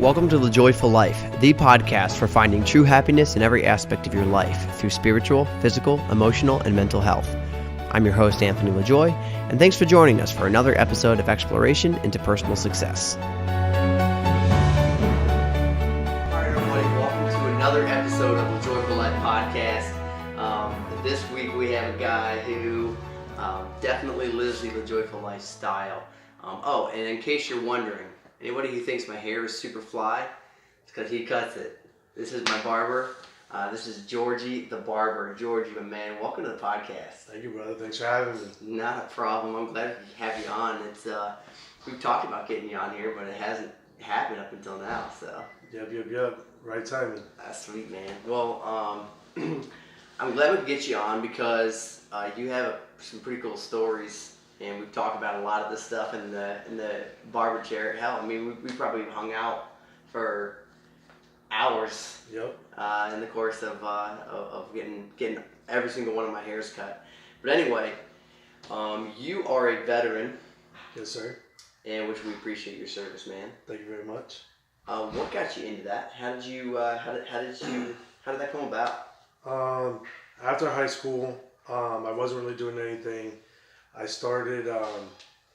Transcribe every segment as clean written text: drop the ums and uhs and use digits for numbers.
Welcome to The Joyful Life, the podcast for finding true happiness in every aspect of your life through spiritual, physical, emotional, and mental health. I'm your host, Anthony LaJoy, and thanks for joining us for another episode of exploration into personal success. All right, everybody, welcome to another episode of The Joyful Life podcast. This week we have a guy who definitely lives the joyful lifestyle. And in case you're wondering, anybody who thinks my hair is super fly, it's because he cuts it. This is my barber. This is Jorgie the Barber. Jorgie, my man, welcome to the podcast. Thank you, brother. Thanks for having me. Not a problem. I'm glad to have you on. It's we've talked about getting you on here, but it hasn't happened up until now. So. Yep. Right timing. That's sweet, man. Well, I'm glad we could get you on because you have some pretty cool stories, and we've talked about a lot of this stuff in the barber chair. Hell, I mean, we probably hung out for hours. Yep. In the course of getting every single one of my hairs cut. But anyway, you are a veteran. Yes, sir. And which we appreciate your service, man. Thank you very much. What got you into that? How did that come about? After high school, I wasn't really doing anything. I started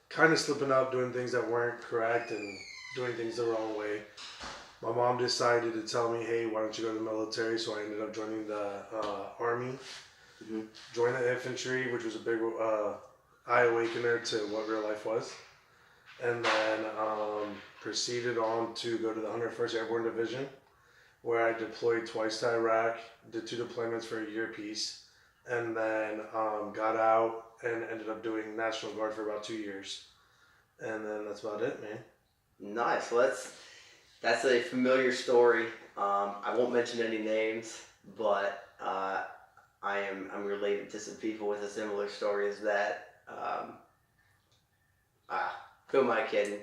kind of slipping up, doing things that weren't correct and doing things the wrong way. My mom decided to tell me, hey, why don't you go to the military? So I ended up joining the Army, joined the infantry, which was a big eye-awakener to what real life was. And then proceeded on to go to the 101st Airborne Division, where I deployed twice to Iraq, did 2 deployments for a year apiece, and then got out and ended up doing National Guard for about 2 years. And then that's about it, man. Nice. Well, that's a familiar story. I won't mention any names, but I'm related to some people with a similar story as that. Who am I kidding?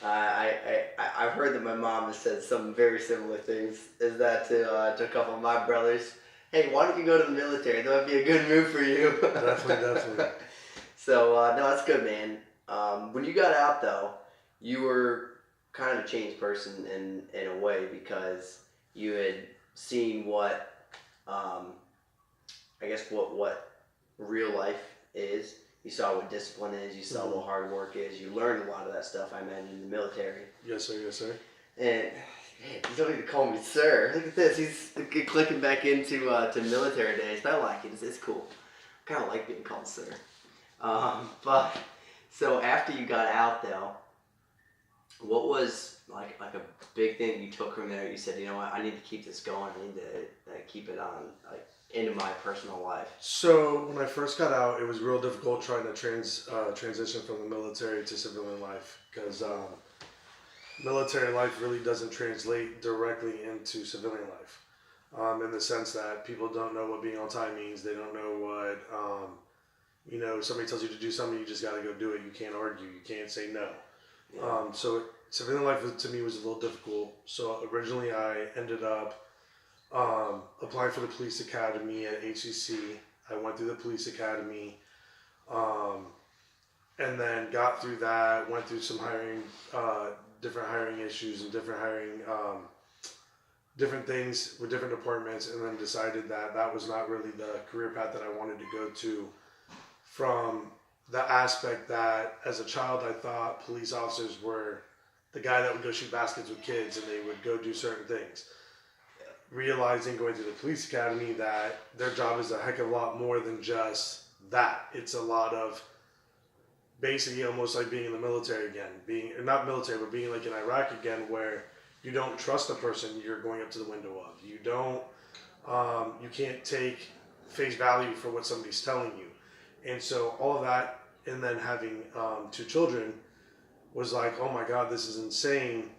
I've heard that my mom has said some very similar things as that to a couple of my brothers. Hey, why don't you go to the military? That might be a good move for you. Definitely. So, no, that's good, man. When you got out, though, you were kind of a changed person in a way because you had seen what what real life is. You saw what discipline is. You saw what hard work is. You learned a lot of that stuff, I imagine, in the military. Yes, sir. And man, you don't even call me sir. Look at this. He's clicking back into to military days. But I like it. It's cool. I kind of like being called sir. But so after you got out, though, what was like a big thing you took from there? You said, you know what, I need to keep this going. I need to keep it on into my personal life. So when I first got out, it was real difficult trying to transition from the military to civilian life because military life really doesn't translate directly into civilian life in the sense that people don't know what being on time means. They don't know what, somebody tells you to do something, you just got to go do it. You can't argue. You can't say no. Yeah. So civilian life to me was a little difficult. So originally I ended up applying for the police academy at HCC. I went through the police academy and then got through that, went through some hiring, different hiring issues and different hiring, different things with different departments, and then decided that was not really the career path that I wanted to go to from the aspect that as a child I thought police officers were the guy that would go shoot baskets with kids and they would go do certain things. Realizing going through the police academy that their job is a heck of a lot more than just that. It's a lot of basically almost like being in the military again, not military, but being like in Iraq again, where you don't trust the person you're going up to the window of. You don't, you can't take face value for what somebody's telling you. And so all of that, and then having 2 children was like, oh my God, this is insane.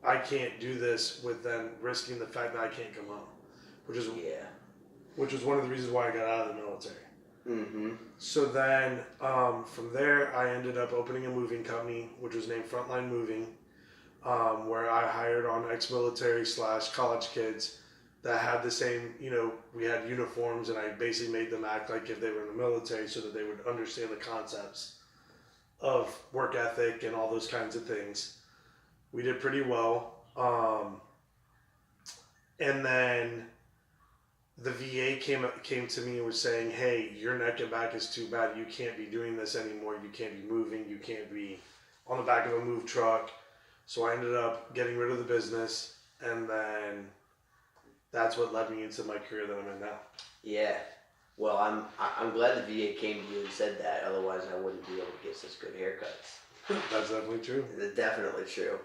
I can't do this with them risking the fact that I can't come home, which was one of the reasons why I got out of the military. Mm-hmm. So then from there, I ended up opening a moving company, which was named Frontline Moving, where I hired on ex-military / college kids that had the same, we had uniforms, and I basically made them act like if they were in the military so that they would understand the concepts of work ethic and all those kinds of things. We did pretty well. Um, and then the VA came to me and was saying, "Hey, your neck and back is too bad. You can't be doing this anymore. You can't be moving. You can't be on the back of a move truck." So I ended up getting rid of the business, and then that's what led me into my career that I'm in now. Yeah. Well, I'm glad the VA came to you and said that. Otherwise, I wouldn't be able to get such good haircuts. That's definitely true. Definitely true.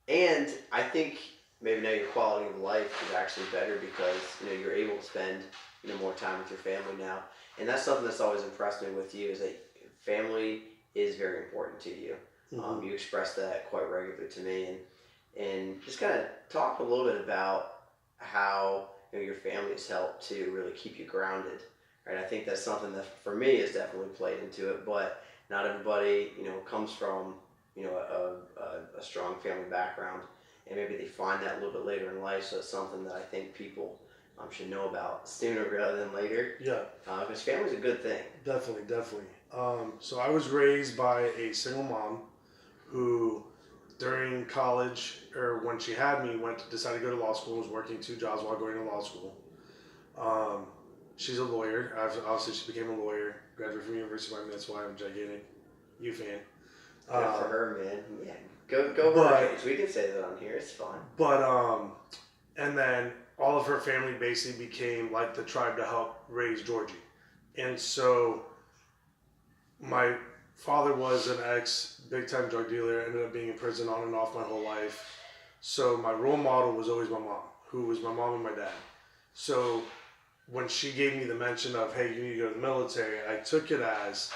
And I think maybe now your quality of life is actually better because you're able to spend more time with your family now, and that's something that's always impressed me with you is that family is very important to you. Mm-hmm. You express that quite regularly to me, and just kind of talk a little bit about how your family has helped to really keep you grounded. Right, I think that's something that for me has definitely played into it, but not everybody comes from a strong family background, and maybe they find that a little bit later in life. So it's something that I think people should know about sooner rather than later. Yeah. Because family's a good thing. Definitely. So I was raised by a single mom who, during college or when she had me, decided to go to law school. Was working 2 jobs while going to law school. She's a lawyer. Obviously, she became a lawyer. Graduated from the University of Miami. That's why I'm a gigantic U fan. Good for her, man. Yeah, go her age. We can say that on here. It's fun. But and then all of her family basically became like the tribe to help raise Jorgie, and so my father was an big-time drug dealer. Ended up being in prison on and off my whole life. So my role model was always my mom, who was my mom and my dad. So when she gave me the mention of, hey, you need to go to the military, I took it as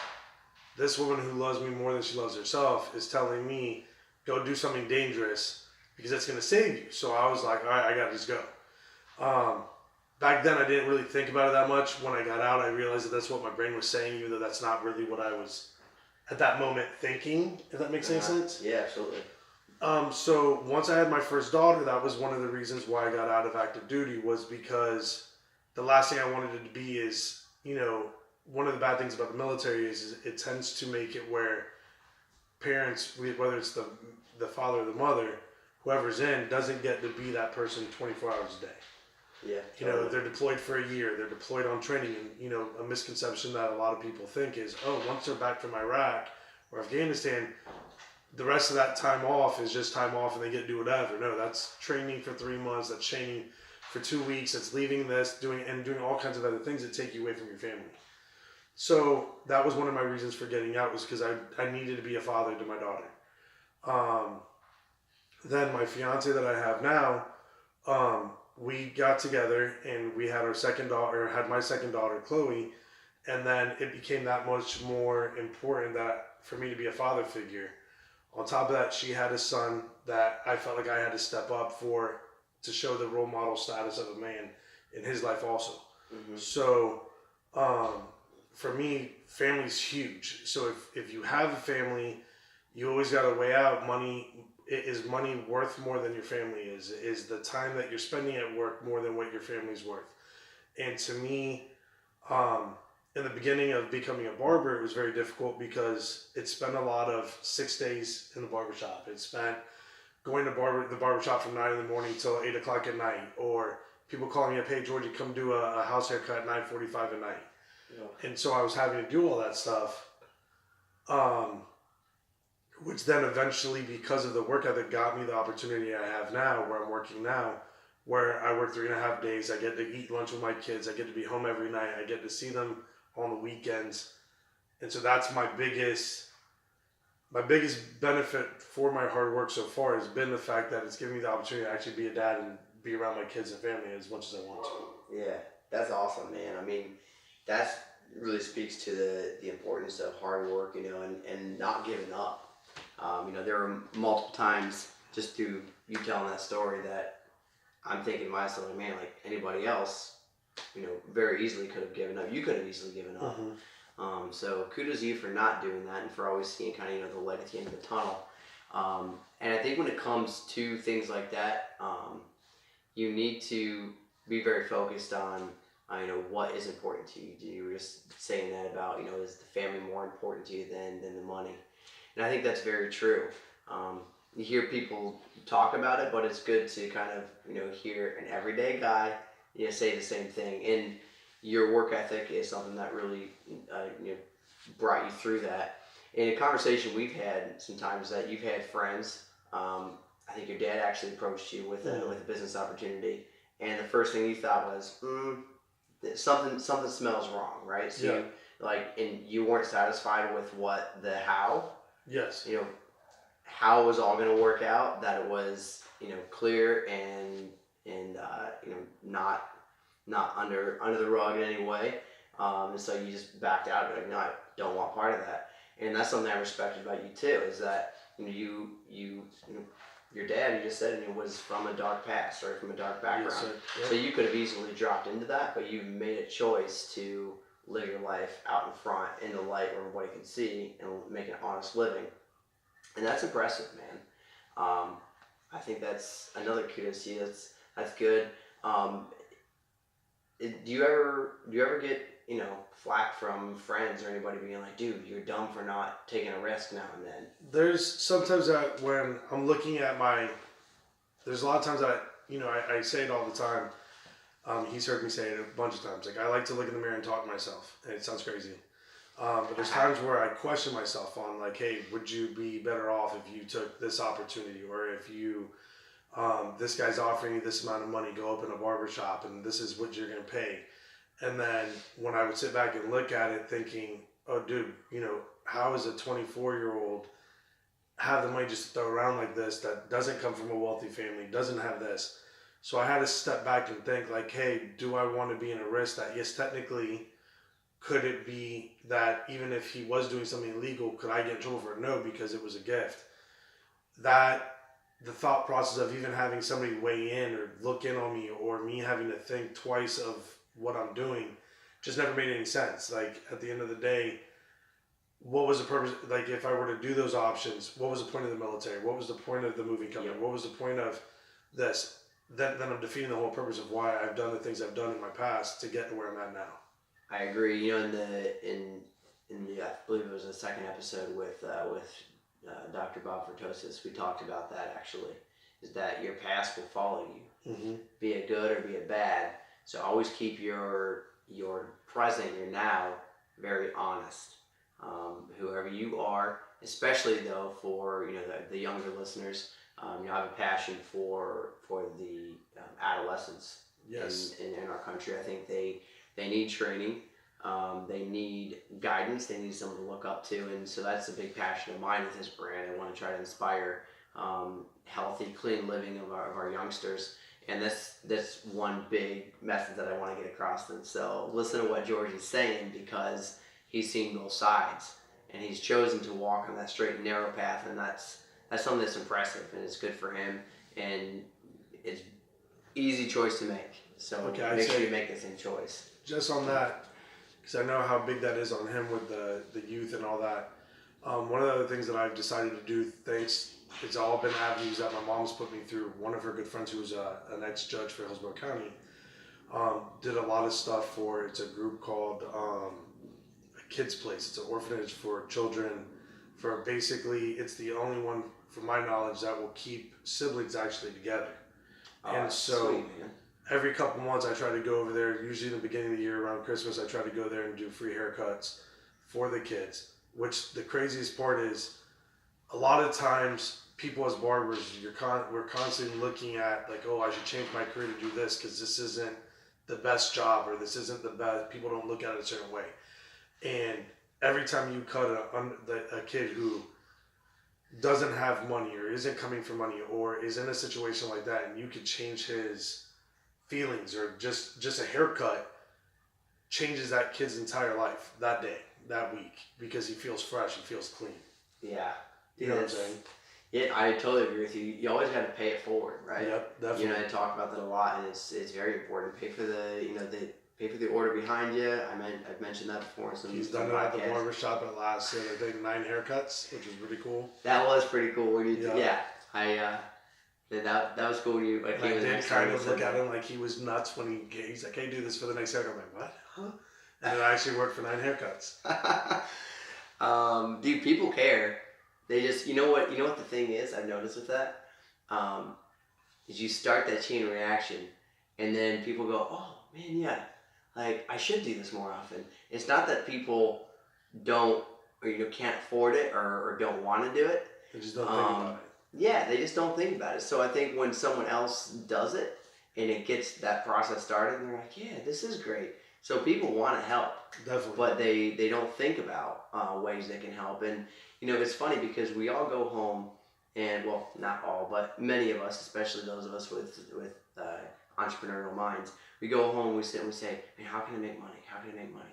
this woman who loves me more than she loves herself is telling me, go do something dangerous because that's going to save you. So I was like, all right, I got to just go. Back then, I didn't really think about it that much. When I got out, I realized that that's what my brain was saying, even though that's not really what I was at that moment thinking, if that makes any sense. Yeah, absolutely. So once I had my first daughter, that was one of the reasons why I got out of active duty, was because the last thing I wanted it to be is, one of the bad things about the military is it tends to make it where parents, whether it's the father or the mother, whoever's in, doesn't get to be that person 24 hours a day. Yeah. Totally. They're deployed for a year, they're deployed on training, and, a misconception that a lot of people think is, oh, once they're back from Iraq or Afghanistan, the rest of that time off is just time off and they get to do whatever. No, that's training for 3 months, that's training for 2 weeks, that's leaving this, doing all kinds of other things that take you away from your family. So that was one of my reasons for getting out, was because I needed to be a father to my daughter. Then my fiance that I have now, we got together and we had my second daughter, Chloe, and then it became that much more important that for me to be a father figure. On top of that, she had a son that I felt like I had to step up to show the role model status of a man in his life also. Mm-hmm. So, for me, family's huge. So if you have a family, you always got to weigh out money. Is money worth more than your family is? Is the time that you're spending at work more than what your family's worth? And to me, in the beginning of becoming a barber, it was very difficult because it spent a lot of 6 days in the barbershop. It spent going to the barbershop from 9 in the morning till 8 o'clock at night, or people calling me up, hey, Jorgie, come do a house haircut at 9:45 at night. Yeah. And so I was having to do all that stuff, which then eventually, because of the work ethic, got me the opportunity I have now, where I'm working now, where I work 3.5 days. I get to eat lunch with my kids. I get to be home every night. I get to see them on the weekends. And so that's my biggest benefit for my hard work so far has been the fact that it's given me the opportunity to actually be a dad and be around my kids and family as much as I want to. Yeah, that's awesome, man. I mean, that really speaks to the importance of hard work, and not giving up. There were multiple times just through you telling that story that I'm thinking to myself, like, man, like anybody else, very easily could have given up. You could have easily given up. Mm-hmm. So kudos to you for not doing that and for always seeing kind of, the light at the end of the tunnel. And I think when it comes to things like that, you need to be very focused on, what is important to you. You were just saying that about, is the family more important to you than the money? And I think that's very true. you hear people talk about it, but it's good to kind of, hear an everyday guy, say the same thing. And your work ethic is something that really, brought you through that. In a conversation we've had sometimes that you've had friends, I think your dad actually approached you with a business opportunity, and the first thing you thought was, something smells wrong, right? So and you weren't satisfied with how. Yes. How it was all going to work out. That it was clear and not under the rug in any way. And so you just backed out of it. Like, no, I don't want part of that. And that's something I respected about you too. Is that your dad, you just said, was from a dark past or from a dark background. Yes, sir. So you could have easily dropped into that, but you made a choice to live your life out in front, in the light where everybody can see, and make an honest living. And that's impressive, man. I think that's another kudos to you. That's good. Do you ever get flack from friends or anybody being like, dude, you're dumb for not taking a risk now and then? There's sometimes that when I'm looking at there's a lot of times that I say it all the time. He's heard me say it a bunch of times. Like, I like to look in the mirror and talk to myself, and it sounds crazy. But there's times where I question myself on, like, hey, would you be better off if you took this opportunity, or if you, this guy's offering you this amount of money, go open a barber shop, and this is what you're going to pay. And then when I would sit back and look at it thinking, oh, dude, how is a 24-year-old have the money just to throw around like this that doesn't come from a wealthy family, doesn't have this? So I had to step back and think, like, hey, do I want to be in a risk that, yes, technically, could it be that even if he was doing something illegal, could I get in trouble for it? No, because it was a gift. That the thought process of even having somebody weigh in or look in on me, or me having to think twice of what I'm doing, just never made any sense. Like, at the end of the day, what was the purpose? Like, if I were to do those options, what was the point of the military? What was the point of the moving company? What was the point of this? Then I'm defeating the whole purpose of why I've done the things I've done in my past to get to where I'm at now. I agree. In the I believe it was the second episode with Dr. Bob Fertosis, we talked about that actually. Is that your past will follow you, be it good or be it bad. So always keep your present, your now, very honest. Whoever you are, especially though for the younger listeners, have a passion for the adolescents. Yes. In our country, I think they need training, they need guidance, they need someone to look up to, and so that's a big passion of mine with this brand. I want to try to inspire healthy, clean living of our youngsters, and that's one big message that I want to get across to them. So listen to what Jorgie's saying, because he's seen both sides, and he's chosen to walk on that straight and narrow path, and that's something that's impressive, and it's good for him, and it's easy choice to make. So make sure you make the same choice. Just on that, because I know how big that is on him with the youth and all that. One of the other things that I've decided to do, it's all been avenues that my mom's put me through. One of her good friends, who was an ex-judge for Hillsborough County, did a lot of stuff for, it's a group called A Kid's Place. It's an orphanage for children. For basically, it's the only one, from my knowledge, that will keep siblings actually together. And so sweet, man. Every couple months I try to go over there, usually in the beginning of the year around Christmas, I try to go there and do free haircuts for the kids. Which the craziest part is, a lot of times people as barbers, we're constantly looking at, like, oh, I should change my career to do this because this isn't the best job, or this isn't the best, people don't look at it a certain way. And every time you cut a kid who doesn't have money, or isn't coming for money, or is in a situation like that, and you could change his feelings, or just a haircut changes that kid's entire life that day, that week, because he feels fresh, he feels clean. Yeah. You know what I'm saying? Yeah, I totally agree with you. You always got to pay it forward, right? Yep, definitely. I talk about that a lot, and it's very important. Pay for pay for the order behind you. I've mentioned that before. He's done it at the barber shop at last, I think 9 haircuts, which was pretty cool. That was pretty cool. That was cool. I did kind of look at him like he was nuts when he's like, hey, do this for the next haircut. I'm like, what? Huh? And it actually worked for 9 haircuts. Dude, people care. They just, you know what the thing is I've noticed with that? Is you start that chain reaction and then people go, oh man, yeah, like I should do this more often. It's not that people don't, or can't afford it or don't want to do it. They just don't think about it. Yeah, they just don't think about it. So I think when someone else does it and it gets that process started, and they're like, yeah, this is great. So people want to help. Definitely. But they don't think about ways they can help. And, it's funny because we all go home and, well, not all, but many of us, especially those of us with entrepreneurial minds, we go home, we sit and we say, man, how can I make money? How can I make money?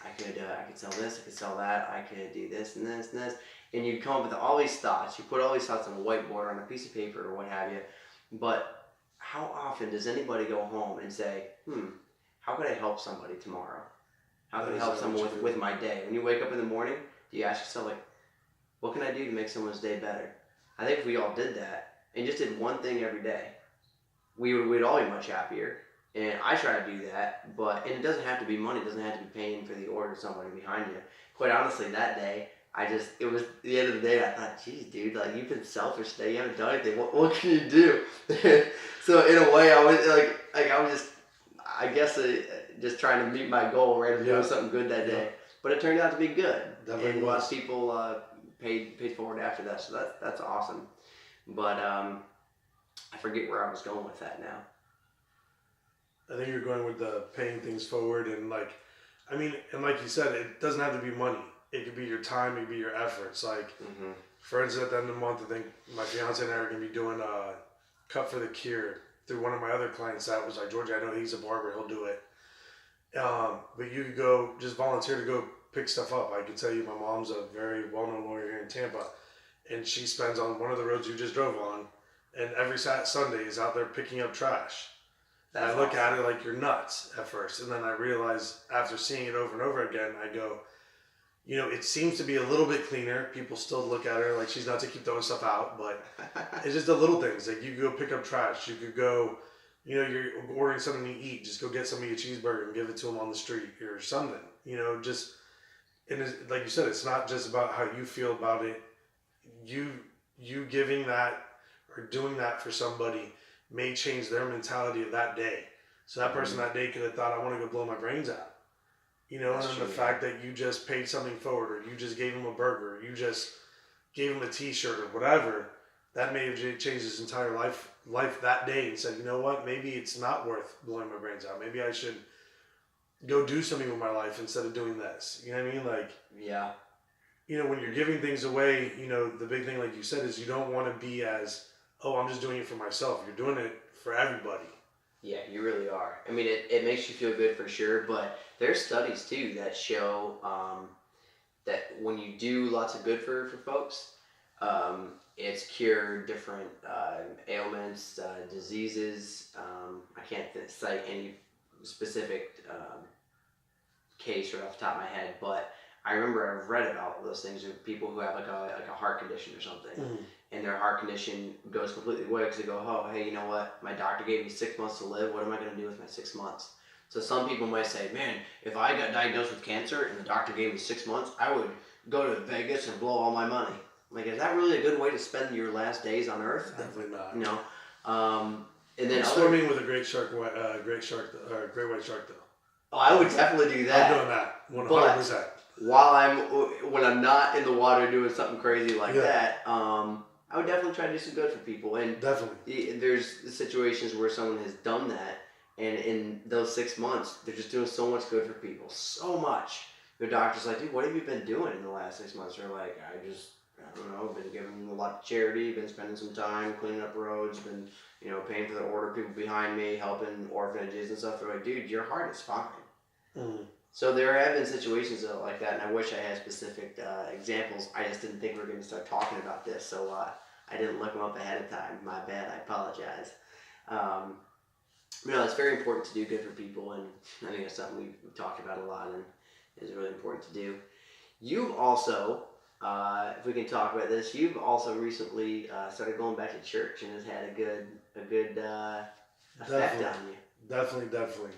I could sell this, I could sell that, I could do this and this and this. And you come up with all these thoughts. You put all these thoughts on a whiteboard, on a piece of paper or what have you. But how often does anybody go home and say, how could I help somebody tomorrow? How can I help someone with my day? When you wake up in the morning, do you ask yourself, like, what can I do to make someone's day better? I think if we all did that and just did one thing every day, we'd all be much happier. And I try to do that, and it doesn't have to be money. It doesn't have to be paying for the order somebody behind you. Quite honestly, that day, it was the end of the day, I thought, geez, dude, like, you've been selfish today. You haven't done anything. What can you do? So in a way, I was I guess just trying to meet my goal, right, of doing something good that day. But it turned out to be good. Definitely. And a lot of people paid forward after that. So that's awesome. But I forget where I was going with that now. I think you're going with the paying things forward and like you said, it doesn't have to be money. It could be your time, it could be your efforts. Like, for instance, at the end of the month, I think my fiance and I are going to be doing a cut for the cure through one of my other clients that was like, Jorgie, I know he's a barber, he'll do it. But you could go, just volunteer to go pick stuff up. I can tell you my mom's a very well-known lawyer here in Tampa, and she spends on one of the roads you just drove on, and every Sunday is out there picking up trash. And I look at it like you're nuts at first, and then I realize after seeing it over and over again, I go, it seems to be a little bit cleaner. People still look at her like she's not to keep throwing stuff out, but it's just the little things. Like, you could go pick up trash. You could go, you're ordering something to eat. Just go get somebody a cheeseburger and give it to them on the street or something. And like you said, it's not just about how you feel about it. You giving that or doing that for somebody may change their mentality of that day. So that person that day could have thought, I want to go blow my brains out. And then the fact that you just paid something forward, or you just gave him a burger, or you just gave him a t-shirt or whatever, that may have changed his entire life that day and said, you know what, maybe it's not worth blowing my brains out. Maybe I should go do something with my life instead of doing this. You know what I mean? Like, yeah. When you're giving things away, the big thing, like you said, is you don't want to be as, oh, I'm just doing it for myself. You're doing it for everybody. Yeah, you really are. I mean, it makes you feel good for sure, but there's studies too that show that when you do lots of good for folks, it's cured different ailments, diseases. I can't cite any specific case right off the top of my head, but I remember I've read about those things of people who have like a heart condition or something, and their heart condition goes completely away because they go, oh, hey, you know what? My doctor gave me 6 months to live. What am I going to do with my 6 months? So some people might say, man, if I got diagnosed with cancer and the doctor gave me 6 months, I would go to Vegas and blow all my money. Like, is that really a good way to spend your last days on Earth? Definitely not. And then swimming with a great white shark though. Oh, I would definitely do that. I'm doing that 100%. But when I'm not in the water doing something crazy like that, I would definitely try to do some good for people. And definitely, there's situations where someone has done that, and in those 6 months, they're just doing so much good for people, so much. Their doctor's like, dude, what have you been doing in the last 6 months? They're like, I don't know, been giving a lot to charity, been spending some time cleaning up roads, been, paying for the order people behind me, helping orphanages and stuff. They're like, dude, your heart is fine. So there have been situations like that, and I wish I had specific examples. I just didn't think we were going to start talking about this, so I didn't look them up ahead of time. My bad, I apologize. It's very important to do good for people, and I think that's something we've talked about a lot and is really important to do. You've also, if we can talk about this, you've also recently started going back to church, and has had a good effect on you. Definitely.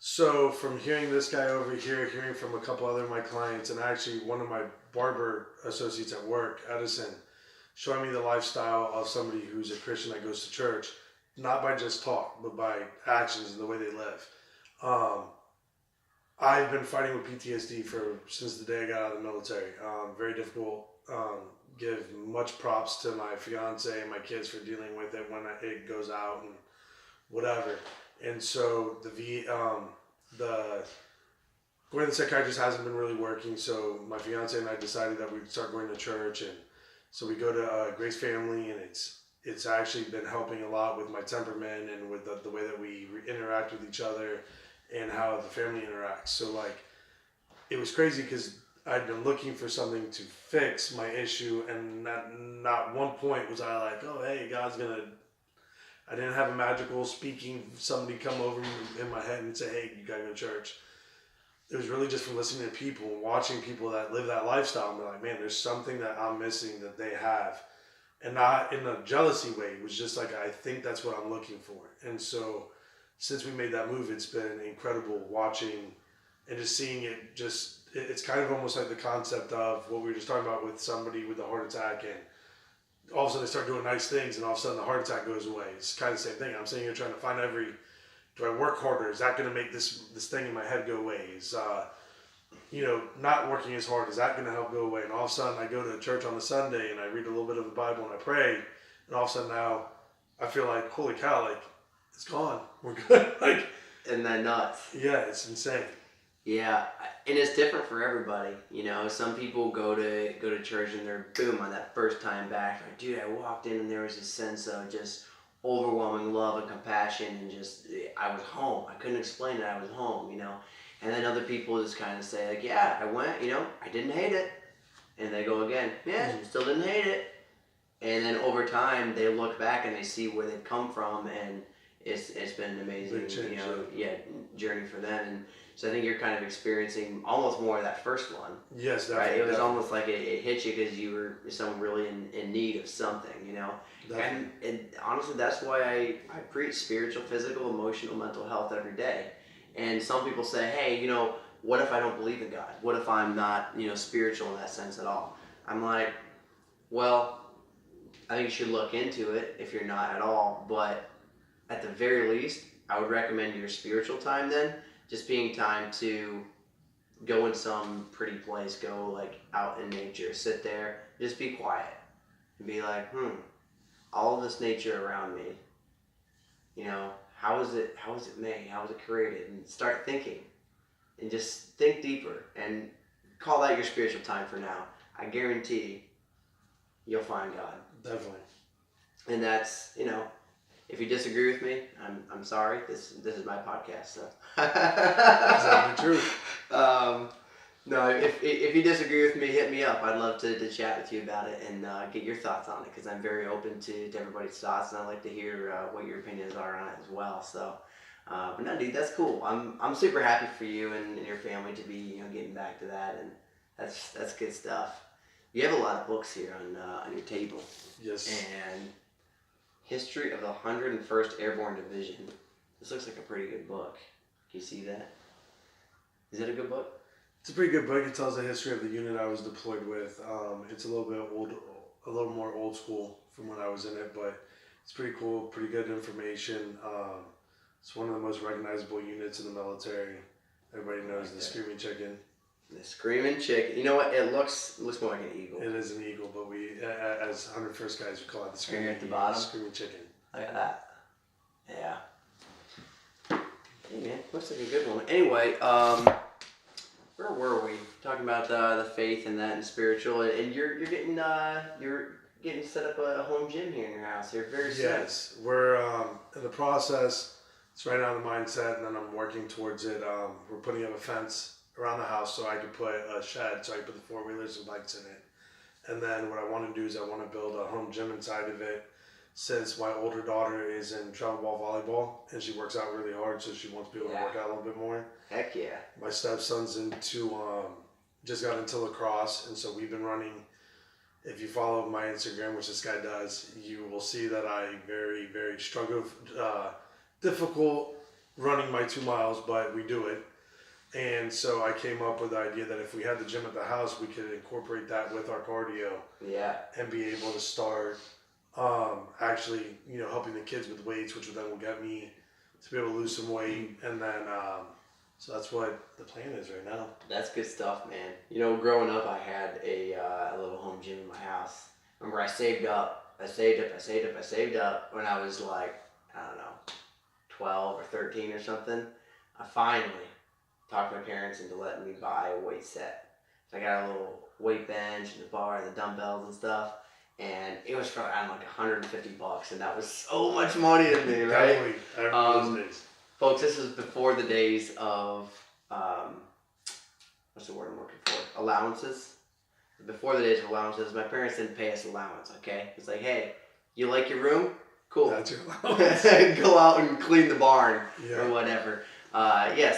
So from hearing this guy over here, hearing from a couple other of my clients, and actually one of my barber associates at work, Edison, showing me the lifestyle of somebody who's a Christian that goes to church, not by just talk, but by actions and the way they live. I've been fighting with PTSD since the day I got out of the military. Very difficult. Give much props to my fiance and my kids for dealing with it when it goes out and whatever. And so the going to the psychiatrist hasn't been really working. So my fiance and I decided that we'd start going to church, and so we go to Grace Family, and it's actually been helping a lot with my temperament and with the way that we interact with each other and how the family interacts. So like, it was crazy because I'd been looking for something to fix my issue, and not one point was I like, oh hey, God's gonna. I didn't have a magical speaking somebody come over in my head and say, hey, you gotta go to church. It was really just from listening to people and watching people that live that lifestyle and be like, man, there's something that I'm missing that they have. And not in a jealousy way. It was just like, I think that's what I'm looking for. And so since we made that move, it's been incredible watching and just seeing it it's kind of almost like the concept of what we were just talking about with somebody with a heart attack, and all of a sudden they start doing nice things and all of a sudden the heart attack goes away. It's kind of the same thing. I'm sitting here trying to find do I work harder? Is that going to make this thing in my head go away? Is, not working as hard, is that going to help go away? And all of a sudden I go to church on a Sunday and I read a little bit of the Bible and I pray, and all of a sudden now I feel like, holy cow, like, it's gone. We're good. Like, Isn't that nuts? Yeah, it's insane. Yeah, and it's different for everybody. Some people go to church and they're boom on that first time back. Like, dude, I walked in and there was this sense of just overwhelming love and compassion, and just I was home. I couldn't explain it. I was home. And then other people just kind of say like, yeah, I went. I didn't hate it. And they go again, yeah, still didn't hate it. And then over time they look back and they see where they've come from, and it's been an amazing journey for them. And so I think you're kind of experiencing almost more of that first one. Yes, definitely. Right? It was definitely. almost like it hit you because you were someone really in need of something, And honestly, that's why I preach spiritual, physical, emotional, mental health every day. And some people say, hey, what if I don't believe in God? What if I'm not, spiritual in that sense at all? I'm like, well, I think you should look into it if you're not at all. But at the very least, I would recommend your spiritual time then just being time to go in some pretty place, go like out in nature, sit there, just be quiet and be like, all of this nature around me, how is it made? How is it created? And start thinking and just think deeper and call that your spiritual time for now. I guarantee you'll find God. Definitely. And that's, if you disagree with me, I'm sorry. This is my podcast, so. Exactly true. No, if you disagree with me, hit me up. I'd love to chat with you about it and get your thoughts on it, because I'm very open to everybody's thoughts, and I like to hear what your opinions are on it as well. So, but no, dude, that's cool. I'm super happy for you and your family to be getting back to that, and that's good stuff. You have a lot of books here on your table. Yes. And History of the 101st Airborne Division. This looks like a pretty good book. Can you see that? Is it a good book? It's a pretty good book. It tells the history of the unit I was deployed with. It's a little more old school from when I was in it, but it's pretty cool, pretty good information. It's one of the most recognizable units in the military. Everybody knows the Screaming Chicken. The Screaming Chicken. You know what? It looks more like an eagle. It is an eagle, but we, as 101st guys, we call it the Screaming At the bottom? Screaming Chicken. Look at that. Yeah. Hey man, looks like a good one. Anyway, where were we? Talking about the faith and that and spiritual, and you're getting set up a home gym here in your house. You're very soon. Yes, we're in the process. It's right now in the mindset, and then I'm working towards it. We're putting up a fence around the house so I could put a shed, so I could put the 4-wheelers and bikes in it. And then what I want to do is I want to build a home gym inside of it, since my older daughter is in travel ball volleyball and she works out really hard, so she wants to be able to work out a little bit more. Heck yeah. My stepson's just got into lacrosse, and so we've been running. If you follow my Instagram, which this guy does, you will see that I very, very struggle, difficult running my 2 miles, but we do it. And so I came up with the idea that if we had the gym at the house, we could incorporate that with our cardio. Yeah. And be able to start actually, helping the kids with weights, which then will get me to be able to lose some weight. And then, so that's what the plan is right now. That's good stuff, man. Growing up, I had a little home gym in my house. Remember, I saved up when I was like, I don't know, 12 or 13 or something. I finally talked my parents into letting me buy a weight set. So I got a little weight bench and the bar and the dumbbells and stuff. And it was for, I don't know, like $150. And that was so much money to me, right? Definitely. I remember those days. Folks, this is before the days of, what's the word I'm looking for? Allowances. Before the days of allowances, my parents didn't pay us allowance, okay? It's like, hey, you like your room? Cool. That's your allowance. Go out and clean the barn or Yeah. whatever.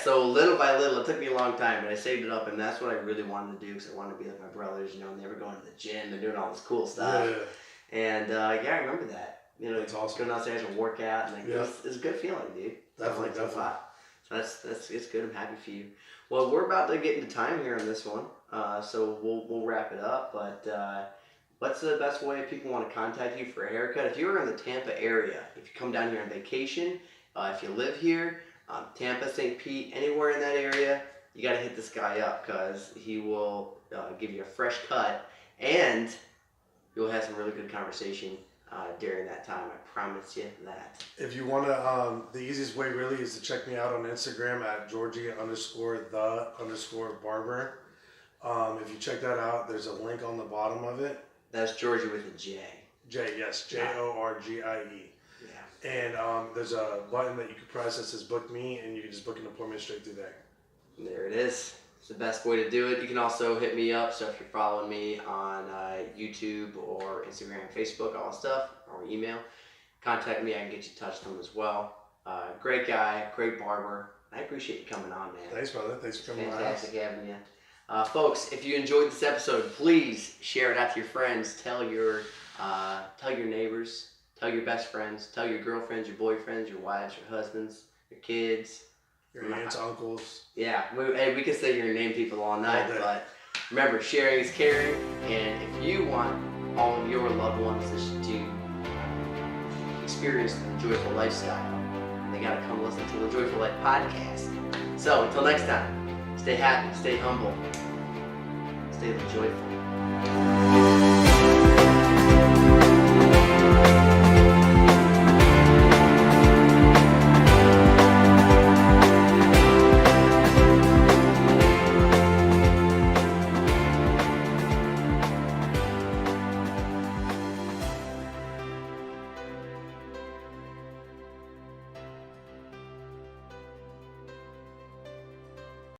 So little by little, it took me a long time, but I saved it up, and that's what I really wanted to do because I wanted to be like my brothers, and they were going to the gym, they're doing all this cool stuff. Yeah. And I remember that. That's awesome. Going downstairs and work out, and it was a good feeling, dude. Definitely. So it's good. I'm happy for you. Well, we're about to get into time here on this one, so we'll wrap it up. But what's the best way if people want to contact you for a haircut? If you're in the Tampa area, if you come down here on vacation, if you live here, Tampa, St. Pete, anywhere in that area, you got to hit this guy up because he will give you a fresh cut, and you'll have some really good conversation during that time. I promise you that. If you want to, the easiest way really is to check me out on Instagram at Jorgie_the_Barber. If you check that out, there's a link on the bottom of it. That's Jorgie with a J. J, yes, Jorgie. Yeah. And there's a button that you can press that says book me, and you can just book an appointment straight through there. There it is. It's the best way to do it. You can also hit me up. So if you're following me on YouTube or Instagram, Facebook, all that stuff, or email, contact me. I can get you in touch with them as well. Great guy, great barber. I appreciate you coming on, man. Thanks, brother. Thanks for coming on. Fantastic having you. Folks, if you enjoyed this episode, please share it out to your friends. Tell your neighbors. Tell your best friends. Tell your girlfriends, your boyfriends, your wives, your husbands, your kids. Your aunts, uncles. Yeah, we could sit here and name people all night, but remember, sharing is caring, and if you want all of your loved ones to experience the joyful lifestyle, they gotta come listen to the Joyful Life podcast. So, until next time, stay happy, stay humble, stay joyful.